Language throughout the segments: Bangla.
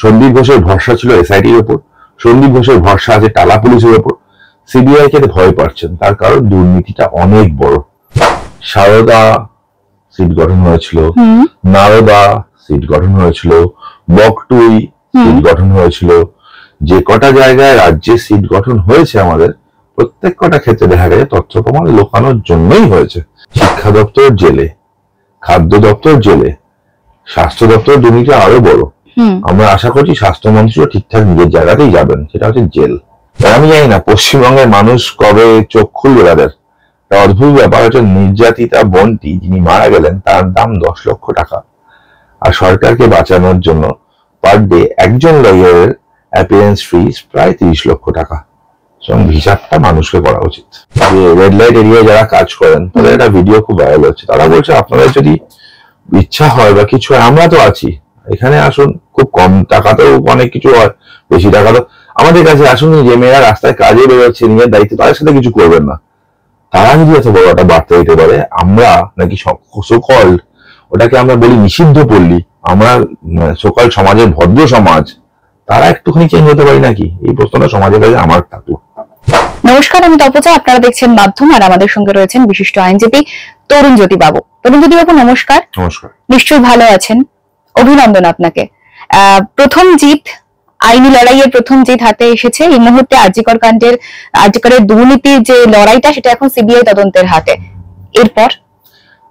সন্দীপ ঘোষের ভরসা ছিল এসআইটির উপর, সন্দীপ ঘোষের ভরসা আছে টালা পুলিশের উপর। সিবিআই কে ভয় পাচ্ছেন, তার কারণ দুর্নীতিটা অনেক বড়। সারদা সিট গঠন হয়েছিল, নারদা সিট গঠন হয়েছিল, বকটুই সিট গঠন হয়েছিল। যে কটা জায়গায় রাজ্যে সিট গঠন হয়েছে আমাদের, প্রত্যেক কটা ক্ষেত্রে দেখা গেছে তথ্য প্রমাণ লোকানোর জন্যই হয়েছে। শিক্ষা দপ্তর জেলে, খাদ্য দপ্তর জেলে, স্বাস্থ্য দপ্তর দুর্নীতি আরো বড়। আমরা আশা করছি স্বাস্থ্যমন্ত্রীও ঠিকঠাক নিজের জায়গাতেই যাবেন, সেটা হচ্ছে জেল। আমি জানি না পশ্চিমবঙ্গের মানুষ কবে চোখ খুলবে তাদের। অদ্ভুত ব্যাপার হচ্ছে, নির্যাতিতা বোনটি যিনি মারা গেলেন তার দাম 10 লক্ষ টাকা, আর সরকারকে বাঁচানোর জন্য পার ডে একজন লয়ারের অ্যাপিয়ারেন্স ফিস প্রায় 30 লক্ষ টাকা। হিসাবটা মানুষকে করা উচিত। যে রেড লাইট এরিয়ায় যারা কাজ করেন তাদের একটা ভিডিও খুব ভাইরাল হচ্ছে। তারা বলছে আপনাদের যদি ইচ্ছা হয় বা কিছু হয়, আমরা তো আছি, এখানে আসুন। খুব কম টাকাতেও অনেক কিছু হয়, বেশি টাকা তো আমাদের কাছে আসুন। যে মেয়েরা রাস্তায় কাজে বেরোচ্ছে নিজের দায়িত্ব, তাদের সাথে কিছু করবেন না। তারা যদি এত বড় একটা বার্তা দিতে পারে, আমরা নাকি সকল ওটাকে আমরা বলি নিষিদ্ধ পল্লী, আমরা সকল সমাজের ভদ্র সমাজ, তারা একটুখানি চেঞ্জ হতে পারি নাকি? এই প্রশ্নটা সমাজের কাছে আমার থাকলো। নমস্কার, আমি তপজা, আপনারা দেখছেন মাধ্যম, আর আমাদের সঙ্গে রয়েছেন বিশিষ্ট আইনজীবী তরুণজ্যোতি বাবু। তরুণজ্যোতি বাবু নমস্কার। নমস্কার। নিশ্চয়ই ভালো আছেন, অভিনন্দন আপনাকে। প্রথম জিত, আইনি লড়াইয়ের প্রথম জিত হাতে এসেছে। এই মুহূর্তে আরজিকরের দুর্নীতির যে লড়াইটা, সেটা এখন সিবিআই তদন্তের হাতে। এরপর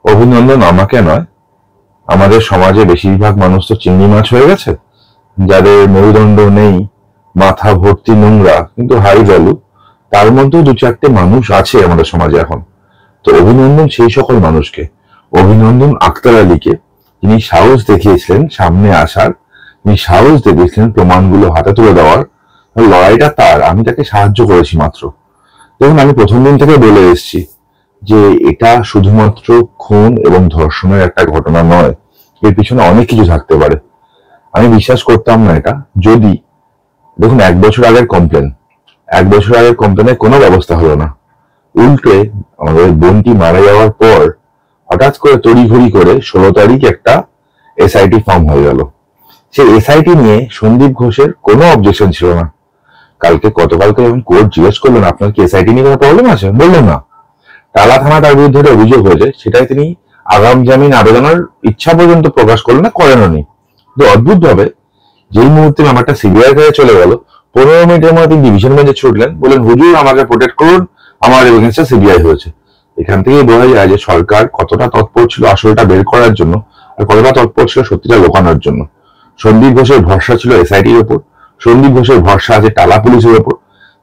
অভিনন্দন আমাকে নয়, আমাদের সমাজে বেশিরভাগ মানুষ তো চিংড়ি মাছ হয়ে গেছে, যাদের মেরুদণ্ড নেই, মাথা ভর্তি নোংরা কিন্তু হাই ভ্যালু, তার মধ্যেও 2-4টে মানুষ আছে আমাদের সমাজে এখন। তো অভিনন্দন সেই সকল মানুষকে। অভিনন্দন আক্তার আলীকে, যিনি সাহস দেখিয়েছিলেন সামনে আসার, তিনি সাহস দেখিয়েছিলেন প্রমাণগুলো হাতে তুলে দেওয়ার। লড়াইটা তার, আমি তাকে সাহায্য করেছি মাত্র। দেখুন, আমি প্রথম দিন থেকে বলে এসেছি যে এটা শুধুমাত্র খুন এবং ধর্ষণের একটা ঘটনা নয়, এর পিছনে অনেক কিছু থাকতে পারে। আমি বিশ্বাস করতাম না এটা যদি, দেখুন 1 বছর আগের কমপ্লেন, 1 বছর আগের কমপ্লেনের কোনো ব্যবস্থা হলো না। উল্টে আমাদের বোনটি মারা যাওয়ার পর হঠাৎ করে তড়িঘড়ি করে 16 তারিখ একটা এসআইটি ফর্ম হয়ে গেল। সেই এসআইটি নিয়ে সন্দীপ ঘোষের কোনো অবজেকশন ছিল না। গতকালকে যখন কোর্ট জিজ্ঞেস করলেন আপনার কি এসআইটি নিয়ে কোনো প্রবলেম আছে, বললেন না। টালা থানা তার বিরুদ্ধে অভিযোগ হয়েছে, সেটাই তিনি আগাম জামিন আবেদনের ইচ্ছা পর্যন্ত প্রকাশ করলেন না, করেননি। কিন্তু অদ্ভুত ভাবে যেই মুহূর্তে ব্যাপারটা সিবিআই কাছে চলে গেল, 15 মিনিটের মধ্যে তিনি ডিভিশন বেঞ্চে ছুটলেন, বললেন হুজুর আমাকে প্রোটেক্ট করুন, আমার এগেইনস্টে সিবিআই হয়েছে। এখান থেকেই বোঝা যায় যে সরকার কতটা তৎপর ছিল আসলটা বের করার জন্য, আর কতটা তৎপর ছিল সত্যিটা লোকানোর জন্য। সন্দীপ ঘোষের ভরসা ছিল এসআইটির উপর, সন্দীপ ঘোষের ভরসা আছে টালা পুলিশের উপর।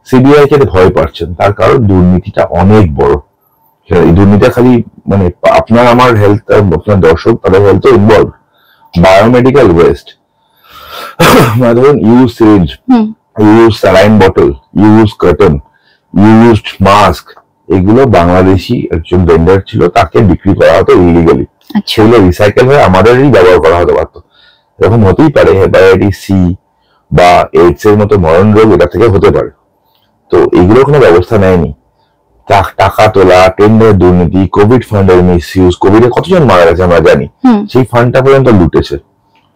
সিবিআই কে ভয় পাচ্ছেন, তার কারণ দুর্নীতিটা অনেক বড়। এই দুর্নীতি খালি আপনার আমার হেলথ, আপনার দর্শক তাদের হেলথও ইনভলভ। বায়োমেডিক্যাল ওয়েস্ট, ধরুন use syringe, use saline bottle, use cotton, used mask, এগুলো বাংলাদেশি একজন ভেন্ডার ছিল, তাকে বিক্রি করা হতো ইলিগালি। সেগুলো রিসাইকেল হয়ে আমাদেরই ব্যবহার করা হতে পারতো। এরকম হতেই পারে হেপাটাইটিস সি বা এইডস এর মতো মরণ রোগ এটা থেকে হতে পারে। তো এগুলো কোনো ব্যবস্থা নেয়নি। টাকা তোলা, টেন্ডার দুর্নীতি, কোভিড ফান্ডের মিসইউজ, কোভিডে কতজন মারা গেছে আমরা জানি, সেই ফান্ডটা পর্যন্ত লুটেছে।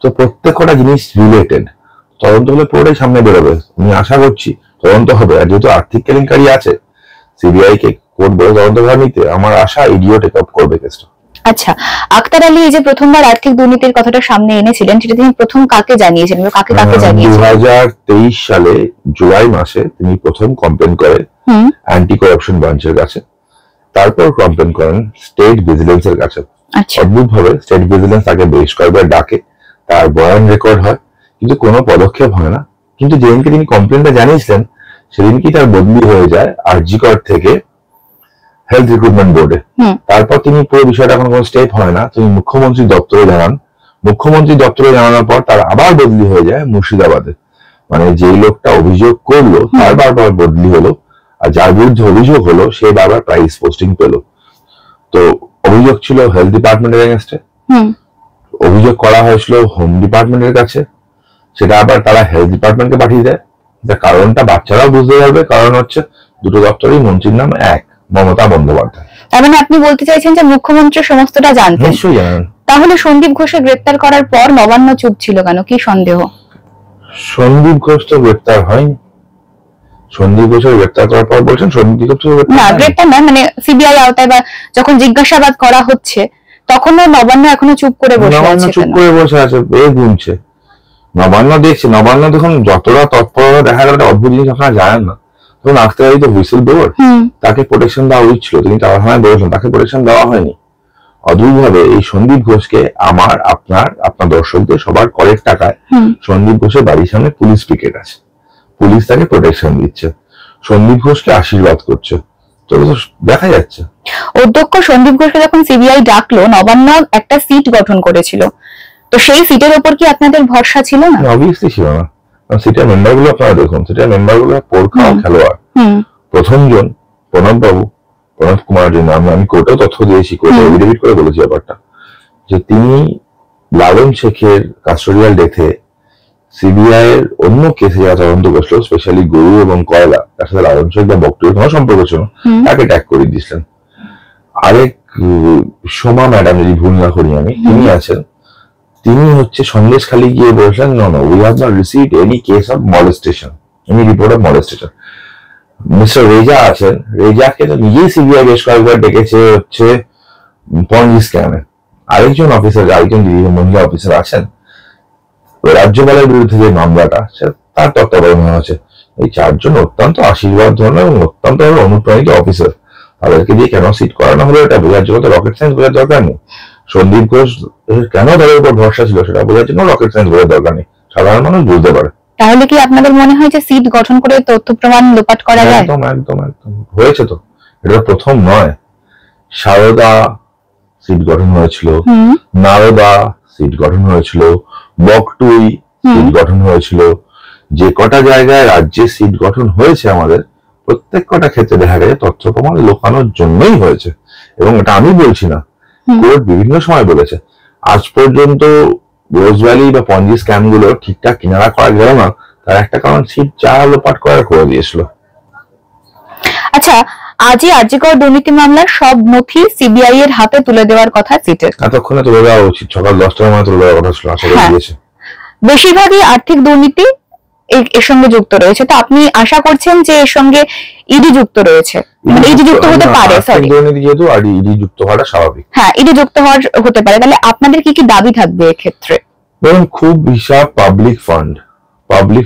তো প্রত্যেক কটা জিনিস রিলেটেড। তদন্ত হলে পুরোটাই সামনে বেরোবে। আমি আশা করছি তদন্ত হবে। আর যেহেতু আর্থিক কেলেঙ্কারি আছে, সিবিআই কে কোর্ট বলে তদন্ত ভার নিতে, আমার আশা ইডিও টেক আপ করবে কেসটা। আচ্ছা, আক্তার আলী এই যে প্রথমবার আর্থিক দুর্নীতির কথাটা সামনে এনেছিলেন, সেটা তিনি প্রথম কাকে জানিয়েছিলেন, কাকে জানিয়েছিলেন? 2023 সালে জুলাই মাসে তিনি প্রথম কমপ্লেন করেন অ্যান্টি করাপশন ব্রাঞ্চের কাছে, তারপর কমপ্লেন করেন স্টেট ভিজিলেন্সের কাছে। অদ্ভুত ভাবে স্টেট ভিজিলেন্স তাকে বেশ কয়েকবার ডাকে, তার বয়ান রেকর্ড হয়, কিন্তু কোনো পদক্ষেপ হয় না। কিন্তু যেদিনকে তিনি কমপ্লেনটা জানিয়েছিলেন, সেদিনকেই তার বদলি হয়ে যায় আরজিকর থেকে হেলথ রিক্রুটমেন্ট বোর্ডে। তারপর তিনি পুরো বিষয়টা এখন কোনো স্টেপ হয় না, তিনি মুখ্যমন্ত্রী দপ্তরে জানান। মুখ্যমন্ত্রী দপ্তরে জানানোর পর তার আবার বদলি হয়ে যায় মুর্শিদাবাদে। মানে যেই লোকটা অভিযোগ করলো তার বারবার বদলি হলো, আর যার বিরুদ্ধে অভিযোগ হলো সে বারবার প্রাইস পোস্টিং পেল। তো অভিযোগ ছিল হেলথ ডিপার্টমেন্টের এগেইনস্টে, অভিযোগ করা হয়েছিল হোম ডিপার্টমেন্টের কাছে, সেটা আবার তারা হেলথ ডিপার্টমেন্টকে পাঠিয়ে দেয়। কারণটা বাচ্চারাও বুঝতে পারবে, কারণ হচ্ছে দুটো দপ্তরেই মন্ত্রীর নাম এক, মমতা বন্দ্যোপাধ্যায়। তার মানে আপনি বলতে চাইছেন যে মুখ্যমন্ত্রী সমস্তটা জানতেন? নিশ্চয়ই জানেন। তাহলে সন্দীপ ঘোষকে গ্রেপ্তার করার পর নবান্ন চুপ ছিল কেন? কি সন্দেহ? সন্দীপ ঘোষ তো গ্রেপ্তার হয়নি। সন্দীপ ঘোষের গ্রেপ্তার করার পর বলছেন সন্দীপ ঘোষ না গ্রেপ্তার না, মানে সিবিআই আওতায় বা যখন জিজ্ঞাসাবাদ করা হচ্ছে তখনও নবান্ন এখনো চুপ করে বসে নবান্ন আছে। চুপ করে বসে আছে, এ গুনছে। নবান্ন দেখছে, নবান্ন দেখুন যতটা তৎপরতা দেখা গেল, একটা অদ্ভুত জিনিস আপনারা জানেন না। তখন আখতার আলী তো হুইসেল ব্লোয়ার, তাকে প্রোটেকশন দেওয়া উচিত ছিল, তিনি টাওয়ার থানায় বলেছেন, তাকে প্রোটেকশন দেওয়া হয়নি। অদ্ভুতভাবে এই সন্দীপ ঘোষকে আপনার দর্শকদের সবার করের টাকায় সন্দীপ ঘোষের বাড়ির সামনে পুলিশ পিকেট আছে, পুলিশ তাকে প্রোটেকশন দিচ্ছে, সন্দীপ ঘোষকে আশীর্বাদ করছে, তো দেখা যাচ্ছে। অধ্যক্ষ সন্দীপ ঘোষকে যখন সিবিআই ডাকলো, নবান্ন একটা সিট গঠন করেছিল, তো সেই সিটের উপর কি আপনাদের ভরসা ছিল না? অবভিয়াসলি ছিল না। সিটের মেম্বার গুলো আপনারা দেখুন, সিটের মেম্বার গুলো পোরখাওয়া খেলোয়াড়। প্রথম জন প্রণব কুমার, যে নাম আমি কোর্টেও তথ্য দিয়েছি, কোর্টে এফিডেভিট করে বলেছি ব্যাপারটা, যে তিনি লালন শেখের কাস্টোডিয়াল ডেথে সিবিআই এর অন্য কেসে যারা তদন্ত করছিল, স্পেশালি গরু এবং কয়লা, তার সাথে লালন শেখ বা বক্তব্যের কোনো সম্পর্ক ছিল, তাকে ট্যাগ করে দিয়েছিলেন। আরেক সোমা ম্যাডাম, যদি ভুল না করি আমি, তিনি আছেন, তিনি হচ্ছে সন্দেশখালী গিয়ে বলছেন, no no, we have not received any case of molestation, any report of molestation. Mister Reza আছেন, রেজাকে তো নিজেই সিবিআই বেশ কয়েকবার ডেকেছে হচ্ছে পঞ্জি স্ক্যামে। আরেকজন মহিলা অফিসার আছেন, রাজ্যপালের বিরুদ্ধে যে মামলাটা, তার তত্ত্বাবধানে আছে। এই চারজন অত্যন্ত আশীর্বাদ ধরনের এবং অত্যন্ত অনুপ্রাণিত অফিসার, তাদেরকে দিয়ে কেন সিট করানো হলো এটা বোঝার জন্য তো রকেট সায়েন্স বোঝার দরকার নেই। সন্দীপ ঘোষ কেন তাদের উপর ভরসা ছিল সেটা বোঝার জন্য রকেট সায়েন্স বোঝার দরকার নেই, সাধারণ মানুষ বুঝতে পারে। তাহলে কি আপনাদের মনে হয় যে সিট গঠন করে তথ্য প্রমাণ লোপাট করা যায়? একদম একদম একদম হয়েছে তো, এটা প্রথম নয়। সারদা সিট গঠন হয়েছিল, নারদা সিট গঠন হয়েছিল, বকটুই সিট গঠন হয়েছিল, যে কটা জায়গায় রাজ্যে সিট গঠন হয়েছে আমাদের প্রত্যেক কটা ক্ষেত্রে দেখা গেছে তথ্য প্রমাণ লোকানোর জন্যই হয়েছে। এবং এটা আমি বলছি না, কোর্ট বিভিন্ন সময় বলেছে। আজ পর্যন্ত রোজভ্যালি বা পঞ্জি স্ক্যাম গুলো ঠিকঠাক কিনারা করা গেল না, তার একটা কারণ সিট যা লোপাট করে দিয়েছিল। আচ্ছা, আজই আরজিকর দুর্নীতি মামলার সব নথি সিবিআই এর হাতে তুলে দেওয়ার কথা সিটের, এতক্ষণে তুলে দেওয়া উচিত, সকাল 10টার মধ্যে তুলে দেওয়ার কথা ছিল, আশা করি দিয়েছে। বেশিরভাগই আর্থিক দুর্নীতি এর সঙ্গে যুক্ত রয়েছে, তো আপনি আশা করছেন যে এর সঙ্গে ইডি যুক্ত রয়েছে, ইডি যুক্ত হতে পারে? সরি, দুর্নীতি যেহেতু আর ইডি যুক্ত হওয়াটা স্বাভাবিক। হ্যাঁ, ইডি যুক্ত হওয়ার হতে পারে। তাহলে আপনাদের কি কি দাবি থাকবে এক্ষেত্রে? ধরুন, খুব হিসাব পাবলিক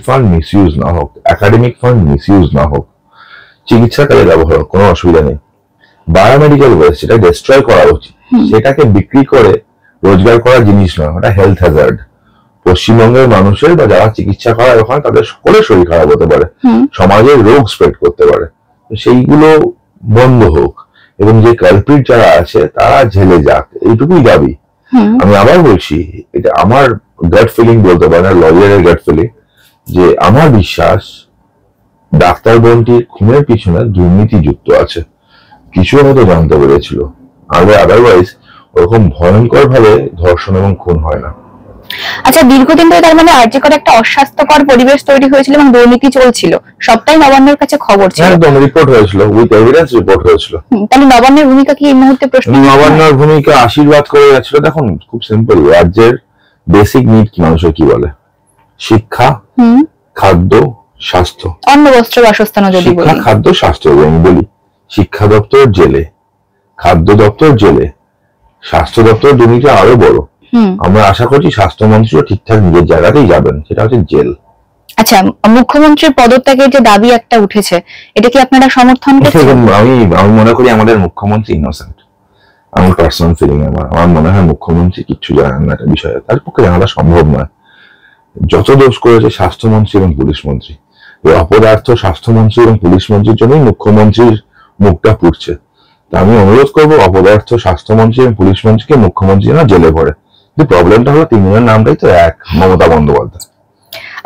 ফান্ড মিসইউজ না হোক, একাডেমিক ফান্ড মিসইউজ না হোক, চিকিৎসার কাজে ব্যবহার হোক, কোনো অসুবিধা নেই। বায়োমেডিক্যাল ওয়েস্ট সেটা ডিস্ট্রয় করা উচিত, সেটাকে বিক্রি করে রোজগার করার জিনিস নয়, ওটা হেলথ হ্যাজার্ড। পশ্চিমবঙ্গের মানুষের বা যারা চিকিৎসা করায় ওখানে তাদের সকলের শরীর খারাপ হতে পারে, সমাজের রোগ স্প্রেড করতে পারে, সেইগুলো বন্ধ হোক এবং যে কালপ্রিট যারা আছে তারা জেলে যাক, এইটুকুই দাবি। আমি আবার বলছি, এটা আমার গাট ফিলিং বলতে পারে না, লয়ারের গাট ফিলিং, যে আমার বিশ্বাস ডাক্তার বোনটির খুনের পিছনে দুর্নীতি যুক্ত আছে, কিছু হয়তো জানতে পেরেছিল, আদারওয়াইজ ওরকম ভয়ঙ্কর ভাবে ধর্ষণ এবং খুন হয় না। আচ্ছা, দীর্ঘদিন ধরে তার মানে আরজিকর একটা অস্বাস্থ্যকর পরিবেশ তৈরি হয়েছিল এবং দুর্নীতি চলছিল, সবটাই নবান্নের কাছে খবর ছিল, একদম রিপোর্ট হয়েছিল, উইথ এভিডেন্স রিপোর্ট হয়েছিল। তাহলে নবান্নের ভূমিকা কি এই মুহূর্তে প্রশ্ন? নবান্নের ভূমিকা আশীর্বাদ করে যাচ্ছিল। দেখুন, খুব সিম্পল, রাজ্যের বেসিক নিড কি মানুষের কি বলে? শিক্ষা, খাদ্য, স্বাস্থ্য, অন্ন, বস্ত্র, বাসস্থান। যদি বলি শিক্ষা, খাদ্য, স্বাস্থ্য, আমি বলি শিক্ষা দপ্তর জেলে, খাদ্য দপ্তর জেলে, স্বাস্থ্য দপ্তর দুর্নীতি আরো বড়। আমরা আশা করছি স্বাস্থ্যমন্ত্রীও ঠিকঠাক নিজের জায়গাতেই যাবেন, সেটা হচ্ছে জেল। আচ্ছা, মুখ্যমন্ত্রীর পদত্যাগের যে দাবি একটা উঠেছে, এটা কি আপনারা সমর্থন করছেন? আমি মনে করি আমাদের মুখ্যমন্ত্রী ইনোসেন্ট। আমার পার্সোনাল ফিলিং, আমার মনে হয় মুখ্যমন্ত্রী কিচ্ছু জানেন না এটা বিষয়ে, তার পক্ষে জানাটা সম্ভব নয়। যত দোষ করেছে স্বাস্থ্যমন্ত্রী এবং পুলিশ মন্ত্রী, এই অপদার্থ স্বাস্থ্যমন্ত্রী এবং পুলিশ মন্ত্রীর জন্যই মুখ্যমন্ত্রীর মুখটা পুড়ছে। তা আমি অনুরোধ করবো অপদার্থ স্বাস্থ্যমন্ত্রী এবং পুলিশ মন্ত্রীকে মুখ্যমন্ত্রী যেন জেলে পড়ে। কিন্তু প্রবলেমটা হলো তিনজনের নামটাই তো এক, মমতা বন্দ্যোপাধ্যায়।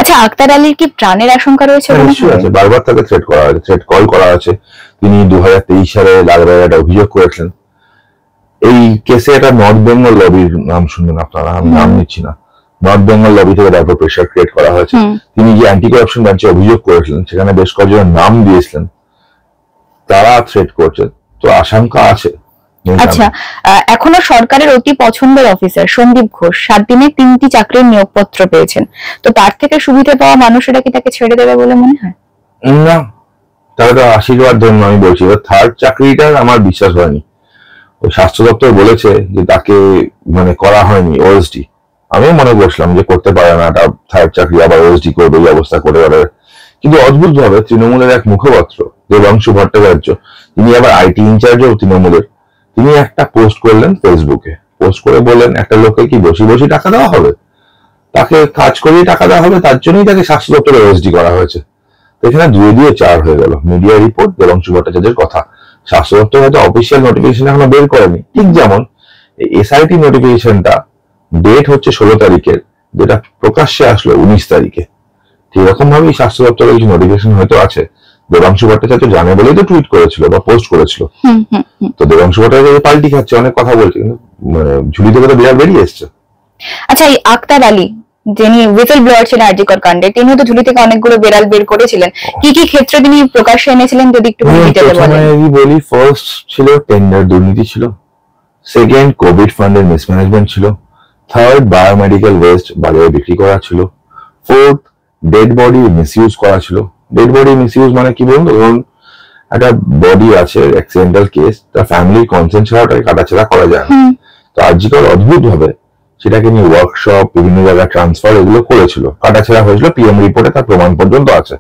আচ্ছা, আক্তার আলীর কি প্রাণের আশঙ্কা রয়েছে? নিশ্চয়ই আছে, বারবার তাকে থ্রেট করা হয়েছে, থ্রেট কল করা আছে। তিনি 2023 সালে লাগড়ায় একটা অভিযোগ করেছিলেন এই কেসে। একটা নর্থ বেঙ্গল লবির নাম শুনবেন আপনারা, আমি নাম নিচ্ছি না, নর্থ বেঙ্গল লবি থেকে তারপর প্রেশার ক্রিয়েট করা হয়েছে। তিনি যে অ্যান্টি করাপশন ব্রাঞ্চে অভিযোগ করেছিলেন, সেখানে বেশ কয়েকজনের নাম দিয়েছিলেন, তারা থ্রেট করছে। তো আশঙ্কা আছে আচ্ছা, এখনো সরকারের অতি পছন্দের অফিসার সন্দীপ ঘোষ 7 দিনে 3টি চাকরির নিয়োগপত্র পেয়েছেন, তো তার থেকে সুবিধা পাওয়া মানুষেরা কি তাকে ছেড়ে দেবে বলে মনে হয়? না, তাহলে তো আশীর্বাদ জন্য আমি বলছি। এবার থার্ড চাকরিটার আমার বিশ্বাস হয়নি। ওই স্বাস্থ্য দপ্তর বলেছে যে তাকে মানে করা হয়নি ওএসডি। আমিও মনে করছিলাম যে করতে পারে না, থার্ড চাকরি আবার ওএসডি করবে, এই অবস্থা করে পারে। কিন্তু অদ্ভুত ভাবে তৃণমূলের এক মুখপাত্র দেবাংশু ভট্টাচার্য, তিনি আবার আইটি ইনচার্জও তৃণমূলের, তিনি একটা পোস্ট করলেন ফেসবুকে। পোস্ট করে বললেন একটা লোককে কি বসে বসে টাকা দেওয়া হবে, তাকে কাজ করিয়ে টাকা দেওয়া হবে, তার জন্যই তাকে স্বাস্থ্য দপ্তরে ওএসডি করা হয়েছে। এখানে 2 4 হয়ে গেল। মিডিয়া রিপোর্ট দেবাংশু ভট্টাচার্যের কথা। স্বাস্থ্য দপ্তর হয়তো অফিসিয়াল নোটিফিকেশন এখনো বের করেনি, ঠিক যেমন এসআইটি নোটিফিকেশনটা ডেট হচ্ছে 16 তারিখের, যেটা প্রকাশ্যে আসলো 19 তারিখে। ঠিক এরকম ভাবেই স্বাস্থ্য দপ্তরের কিছু নোটিফিকেশন হয়তো আছে। দেবাংশু ভট্টাচার্য জানে বলেই তো টুইট করেছিল বা পোস্ট করেছিল। তো দেবাংশু ভট্টাচার্য পাল্টি খাচ্ছে, অনেক কথা বলছে, কিন্তু মানে ঝুলি থেকে তো বিরাট বেরিয়ে এসছে। আচ্ছা, এই আক্তার আলী যিনি হুইসেল ব্লোয়ার ছিলেন আরজিকর কাণ্ডে, তিনি তো ঝুলি থেকে অনেকগুলো বেড়াল বের করেছিলেন, কি কি ক্ষেত্রে তিনি প্রকাশ্যে এনেছিলেন যদি একটু ডিটেইলে বলেন? আমি বলি, ফার্স্ট ছিল টেন্ডার দুর্নীতি ছিল, সেকেন্ড কোভিড ফান্ডের মিসম্যানেজমেন্ট ছিল, থার্ড বায়োমেডিক্যাল ওয়েস্ট বাজারে বিক্রি করা ছিল, ফোর্থ ডেড বডি মিসইউজ করা ছিল। ডেড বডি মিসইউজ মানে কি বলুন, ধরুন একটা বডি আছে অ্যাক্সিডেন্টাল কেস, তার ফ্যামিলির কনসেন্ট ছাড়া ওটাকে কাটাছেড়া করা যায় না। তো আজকাল অদ্ভুত ভাবে সেটাকে নিয়ে ওয়ার্কশপ, বিভিন্ন জায়গায় ট্রান্সফার, এগুলো করেছিল, কাটাছেড়া হয়েছিল, পিএম রিপোর্টে তার প্রমাণ পর্যন্ত আছে।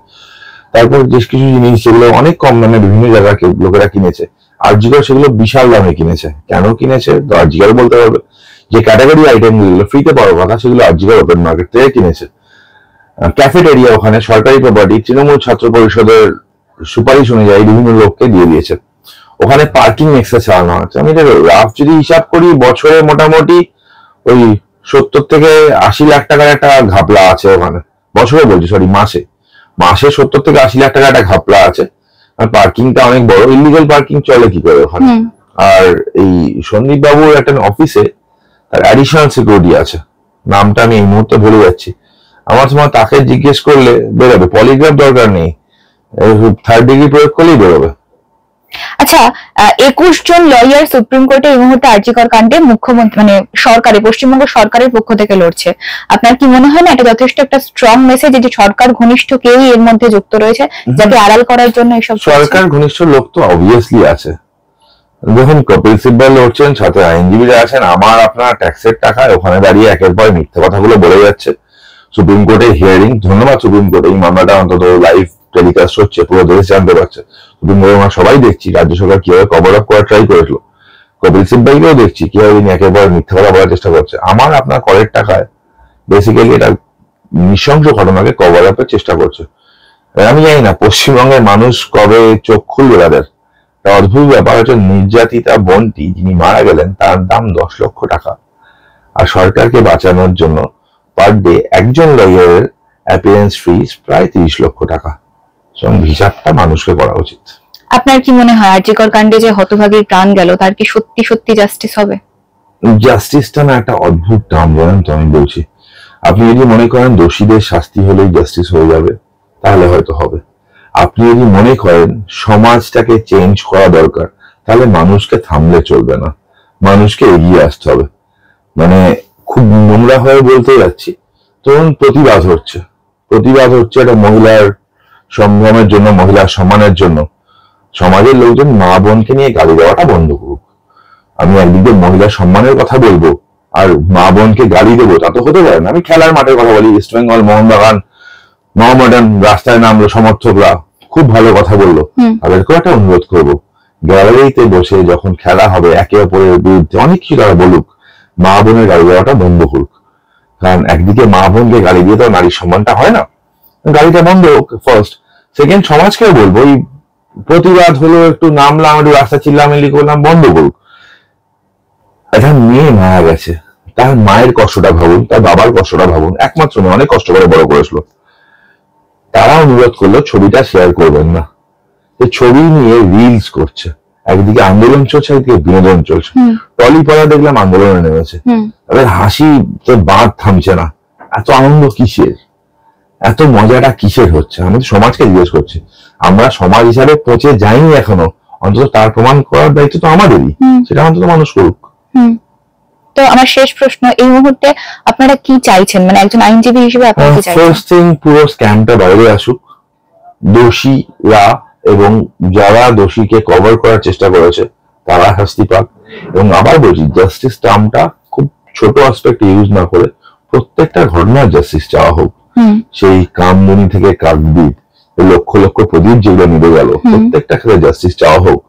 তারপর বেশ কিছু জিনিস যেগুলো অনেক কম দামে বিভিন্ন জায়গায় লোকেরা কিনেছে, আরজিকর সেগুলো বিশাল দামে কিনেছে। কেন কিনেছে তো আরজিকর বলতে হবে। যে ক্যাটাগরি আইটেম গুলো ফ্রিতে পাওয়ার কথা সেগুলো আরজিকর ওপেন মার্কেট থেকে কিনেছে। ক্যাফেটেরিয়া ওখানে সরকারি প্রপার্টি, তৃণমূল ছাত্র পরিষদের সুপারিশ অনুযায়ী বিভিন্ন লোককে দিয়ে দিয়েছে। ওখানে পার্কিং এক্সট্রা চালানো হচ্ছে। আমি রাফ যদি হিসাব করি, বছরে মোটামুটি ওই 70 থেকে 80 লাখ টাকার একটা ঘাপলা আছে ওখানে। বছরে বলছি, সরি, মাসে 70 থেকে 80 লাখ টাকা একটা ঘাপলা আছে। আর পার্কিংটা অনেক বড়, ইলিগাল পার্কিং চলে কি করে ওখানে। আর এই সন্দীপ বাবুর একটা অফিসে তার অ্যাডিশনাল সিকিউরিটি আছে, নামটা আমি এই মুহূর্তে ভুলে যাচ্ছি। আমার সময় তাকে জিজ্ঞেস করলে বেরোবে, পলিগ্রাফ দরকার নেই, থার্ড ডিগ্রি প্রয়োগ করলেই বেরোবে। আচ্ছা, 21 জন লয়ার সুপ্রিম কোর্টে এই মুহূর্তে আরজিকর কাণ্ডে মুখ্যমন্ত্রী মানে সরকারের, পশ্চিমবঙ্গ সরকারের পক্ষ থেকে লড়ছে। আপনার কি মনে হয় না এটা যথেষ্ট একটা স্ট্রং মেসেজ যে সরকার ঘনিষ্ঠ কেউই এর মধ্যে যুক্ত রয়েছে, যাতে আড়াল করার জন্য এসব? সরকার ঘনিষ্ঠ লোক তো অবভিয়াসলি আছে। দেখুন, কপিল সিব্বল লড়ছেন, সাথে আইনজীবীরা আছেন, আমার আপনার ট্যাক্সের টাকায় ওখানে দাঁড়িয়ে একের পর মিথ্যা কথাগুলো বলে যাচ্ছে। সুপ্রিম কোর্টে হিয়ারিং, ধন্যবাদ সুপ্রিম কোর্ট, এই মামলাটা অন্তত লাইভ টেলিকাস্ট হচ্ছে, পুরো দেশ জানতে পারছে। সুপ্রিম কোর্টে আমরা সবাই দেখছি রাজ্য সরকার কিভাবে কভার আপ করার ট্রাই করেছিল। কপিল সিব্বলকেও দেখছি কিভাবে তিনি একের পর মিথ্যা কথা বলার চেষ্টা করছে। আমার আপনার করের টাকায় বেসিক্যালি এটা নৃশংস ঘটনাকে কভার আপের চেষ্টা করছে। আমি জানি না পশ্চিমবঙ্গের মানুষ কবে চোখ খুলবে তাদের। অদ্ভুত ব্যাপার হচ্ছে, নির্যাতিতা বোনটি যিনি মারা গেলেন তার দাম 10 লক্ষ টাকা, আর সরকারকে বাঁচানোর জন্য পার ডে একজন লয়ারের অ্যাপিয়ারেন্স ফিস প্রায় 30 লক্ষ টাকা। হিসাবটা মানুষকে করা উচিত। আপনার কি মনে হয় আরজিকর কাণ্ডে যে হতভাগীর প্রাণ গেল তার কি সত্যি সত্যি জাস্টিস হবে? জাস্টিসটা না একটা অদ্ভুত টার্ম, বলেন তো, আমি বলছি। আপনি যদি মনে করেন দোষীদের শাস্তি হলেই জাস্টিস হয়ে যাবে, তাহলে হয়তো হবে। আপনি যদি মনে করেন সমাজটাকে চেঞ্জ করা দরকার, তাহলে মানুষকে থামলে চলবে না, মানুষকে এগিয়ে আসতে হবে। মানে খুব নোংরা হয়ে বলতে যাচ্ছি, তরুণ প্রতিবাদ হচ্ছে একটা মহিলার সংগ্রামের জন্য, মহিলার সম্মানের জন্য। সমাজের লোকজন মা বোনকে নিয়ে গালি দেওয়াটা বন্ধ করুক। আমি একদিকে মহিলার সম্মানের কথা বলবো আর মা বোনকে গালি দেবো, তা তো হতে পারে না। আমি খেলার মাঠের কথা বলি, ইস্ট বেঙ্গল মোহনবাগান মোহামেডান রাস্তায় নামলো, সমর্থকরা খুব ভালো কথা বললো, তাদেরকেও একটা অনুরোধ করবো, গ্যালারিতে বসে যখন খেলা হবে একে অপরের বিরুদ্ধে অনেক কিছু তারা বলুক, মা বোনের গালি দেওয়াটা বন্ধ করুক। কারণ একদিকে মা বোনকে গালি দিয়ে তো নারীর সম্মানটা হয় না। গালিটা বন্ধ হোক ফার্স্ট। সেকেন্ড, সমাজকেও বলবো, এই প্রতিবাদ হলো, একটু নামলাম, একটু রাস্তা চিল্লামিল্লি করলাম, বন্ধ করুক। একটা মেয়ে মারা গেছে, তার মায়ের কষ্টটা ভাবুন, তার বাবার কষ্টটা ভাবুন। একমাত্র মেয়ে, অনেক কষ্ট করে বড় করেছিল। তারা অনুরোধ করলো ছবিটা শেয়ার করবেন না। ছবি নিয়ে রিলস করছে, একদিকে আন্দোলন চলছে, একদিকে বিনোদন চলছে। টলিপাড়া দেখলাম আন্দোলনে নেমেছে, তাদের হাসি তো বাঁধ থামছে না। এত আনন্দ কিসের, এত মজাটা কিসের হচ্ছে? আমি তো সমাজকে জিজ্ঞেস করছি। আমরা সমাজ হিসাবে পচে যাইনি এখনো, অন্তত তার প্রমাণ করার দায়িত্ব তো আমাদেরই, সেটা অন্তত মানুষ করুক। তো আমার শেষ প্রশ্ন, এই মুহূর্তে আপনারা কি চাইছেন, মানে একজন আইনজীবী হিসেবে আপনারা কি চাইছেন? ফার্স্ট থিং, পুরো স্ক্যামটা বাইরে আসুক, দোষীরা এবং যারা দোষীকে কভার করার চেষ্টা করেছে তারা শাস্তি পাক। এবং আবার বলছি, জাস্টিস টার্মটা খুব ছোট অ্যাসপেক্ট ইউজ না করে প্রত্যেকটা ঘটনার জাস্টিস চাওয়া হোক। সেই কামদুনি থেকে কাকদ্বীপ, লক্ষ লক্ষ প্রদীপ যেগুলো নিভে গেল, প্রত্যেকটা ক্ষেত্রে জাস্টিস চাওয়া হোক।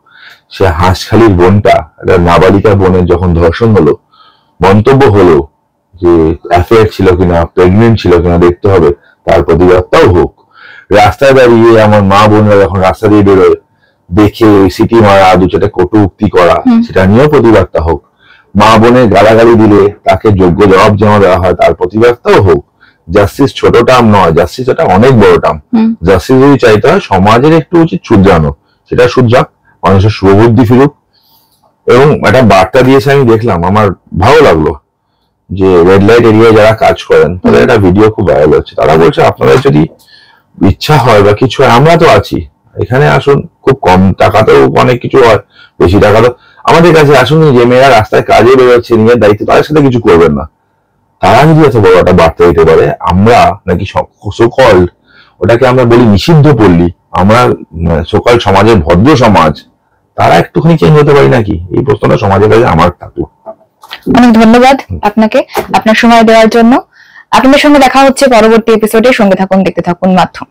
সে হাঁসখালির বোনটা, একটা নাবালিকা বোনের যখন ধর্ষণ হলো, মন্তব্য হলো যে অ্যাফেয়ার ছিল কিনা, প্রেগনেন্ট ছিল কিনা দেখতে হবে, তার প্রতিবাদটাও হোক। রাস্তায় দাঁড়িয়ে আমার মা বোনরা যখন রাস্তা দিয়ে বেরোয় দেখে সিটি মারা, দু চারটে কটু উক্তি করা, সেটা নিয়েও প্রতিবাদটা হোক। মা বোনের গালাগালি দিলে তাকে যোগ্য জবাব যেন দেওয়া হয়, তার প্রতিবাদটাও হোক। জাস্টিস ছোট টার্ম নয়, জাস্টিস এটা অনেক বড় টার্ম। জাস্টিস যদি চাইতে হয় সমাজের একটু উচিত শুধরানো, সেটা শুধরাক, মানুষের শুভবুদ্ধি ফিরুক। এবং একটা বার্তা দিয়েছে আমি দেখলাম, আমার ভালো লাগলো, যে রেড লাইট এরিয়ায় যারা কাজ করেন তাদের একটা ভিডিও খুব ভাইরাল হচ্ছে। তারা বলছে আপনাদের যদি ইচ্ছা হয় বা কিছু হয়, আমরা তো আছি, এখানে আসুন। খুব কম টাকাতেও অনেক কিছু হয়, বেশি টাকা তো আমাদের কাছে আসুন। যে মেয়েরা রাস্তায় কাজে বেরোচ্ছে নিজের দায়িত্ব, তাদের সাথে কিছু করবেন না। তারা যদি এত বড় একটা বার্তা দিতে পারে, আমরা নাকি সকল ওটাকে আমরা বলি নিষিদ্ধ পল্লী, আমরা সকল সমাজের ভদ্র সমাজ, তারা একটুখানি চেঞ্জ হতে পারি নাকি? এই প্রশ্নটা সমাজের কাছে আমার থাকলো। অনেক ধন্যবাদ আপনাকে আপনার সময় দেওয়ার জন্য। আপনাদের সঙ্গে দেখা হচ্ছে পরবর্তী এপিসোডে। সঙ্গে থাকুন, দেখতে থাকুন মাধ্যম।